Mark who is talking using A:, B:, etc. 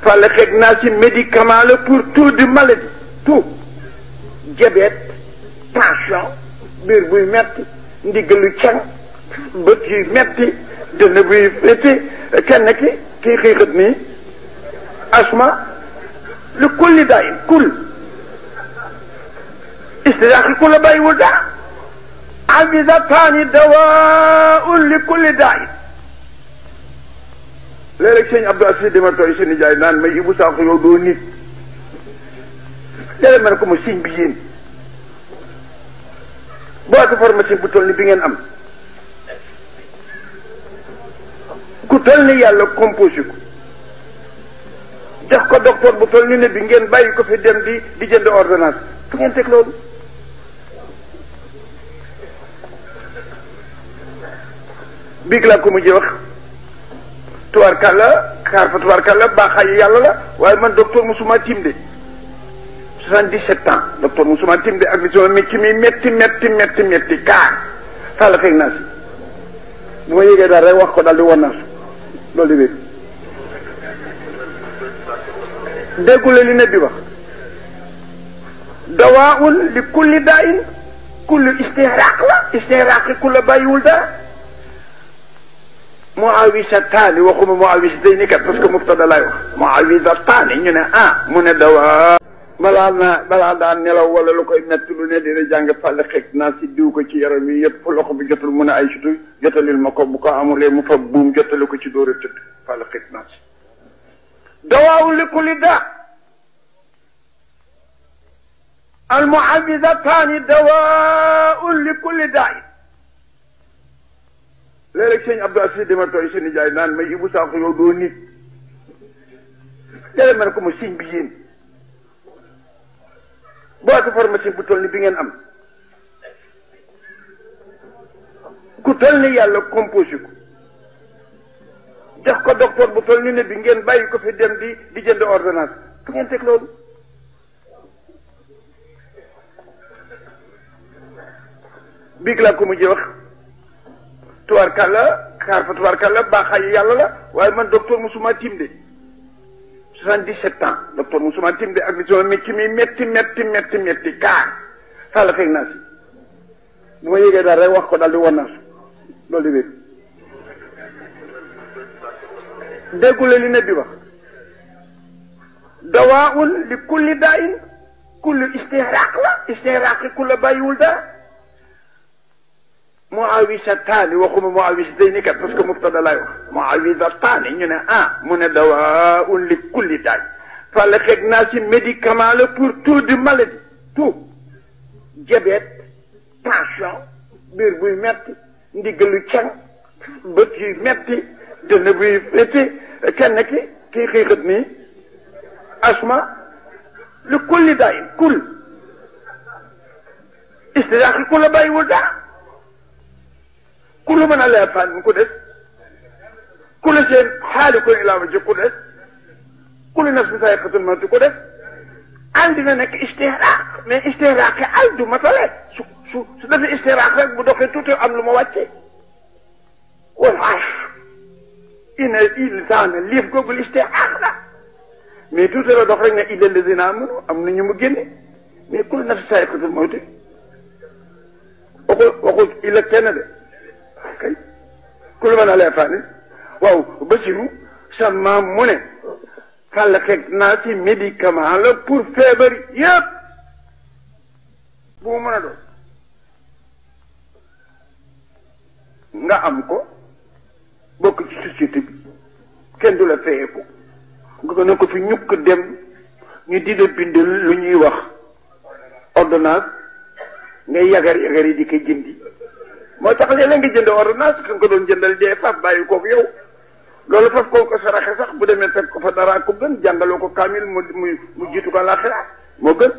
A: Falla xeeg naa ci médicament la pour tout de maladie tout diabète tension biir buy metti ndiggalu can bët yi metti dënn buy fétti kenn ki kii xiixat nii asma lu kulli daayin kul istidaaxi ku la bàyyiwul daa avisataani dawaun li kulli daayin léeg-léeg sëñ Abdou Assis dama tooy seen nijaay naan may Ibou Sakho yow doo nit léeg-léeg ma ne ko ma siñ bi yéen boîte pharmacie bu toll ni bi ngeen am ku toll ni yàlla composé ko jox ko docteur bu toll ni ne bi ngeen bàyyi ko fi dem di jënd ordonnance fu ngeen teg loolu biig laa ko mujjee wax tubaarkàlla xaar fa tubaarkàlla baaxaayu yàlla la waaye man docteur musuma tiim de 77 ans docteur musuma tiim de ak li sama métti mi métti kaar fàlla xëy naa si bu ma yégee daal rek wax ko daal di won naa su loolu di wér déggule li ne bi wax dawaun li kulli daain kulli istihraaq la istihraaqi ku la bàyyiwul dara muawisataani waxuma muawisatayni kat parce que mubtada lay wax muawisataani ñu ne mu ne dawa balaa daan nelaw wala lu koy metti lu ne dina jàng fàlle xeeg naa si diw ko ci yaram yi yëpp loxo bi jotul mun a ay sutu jotalil ma ko bu ko amulee mu fa buum jotali ko ci dóor a tëdd fàlle xeeg naa si dawaawu li kulli daa al muawisataani dawaun li kulli daa léeg-léeg sëñ Abdou Assis dama tooy seen nijaay naan may Ibou Sakho yow doo nit léeg-léeg ma ne ko ma siñ bi yéen boîte pharmacie bu toll ni bi ngeen am ku toll ni yàlla composé ko jox ko docteur bu toll ni ne bi ngeen bàyyi ko fi dem di jënd ordonnance fu ngeen teg loolu biig laa ko mujjee wax tubaarkàlla xaar fa tubaarkàlla baaxaayu yàlla la waaye man docteur musuma tiim de 77 ans docteur musuma tiim de ak li sama métti mi métti kaar fàlla xëy naa si bu ma yégee daal rek wax ko daal di won naa su loolu di wér déggule li ne bi wax dawaun li kulli daain kulli istihraaq la istihraaqi ku la bàyyiwul dara muawisataani waxuma muawisatayni kat parce que mubtada lay wax muawisataani ñu ne mu ne dawaun li kulli daay fàlle xeeg naa ci médicament la pour tout de maladie tout diabète tension biir buy metti ndiggalu can bët yi metti dënn buy fétti kenn ki kii xiixat nii asma li kulli daay kul istidaaxi ku la bàyyiwul daa ku lu mën a leer fan ku des ku la seen xaali ko ilaama ji ku des ku lu naf si say xatul mati ku des al dina nekk istihraaq mais istihraaq yi al du matale su defee istihraaq rek bu doxee tuuti am lu ma wàcce wal arsh ina ilsaana liif googul istihraaq la mais tuuti la dox rek ne illa lazina amanu am na ñu mu génne mais ku lu naf si say xatul mati waxul illa kenn de kay ku lu mën a leer fànni waaw Basiru sa maam mu ne fàll xeeg naa ci médicament la pour feebar yëpp bu mu mën a doon nga am ko bokk ci société bi kenn du la fayee ko nga ko ne ko fi ñukk dem ñu di la bindal lu ñuy wax ordonnance ngay yagar yi di ko jëndi moo tax léeg-léeg nga jënd ordonnance ka nga ko doon jëndal dee faf bàyyi koog yow loolu faf koo ko saraxe sax bu demee fekk ko fa dara ko gën jàngaloo ko kaamil mu jiitu ko àllaaxira moo gën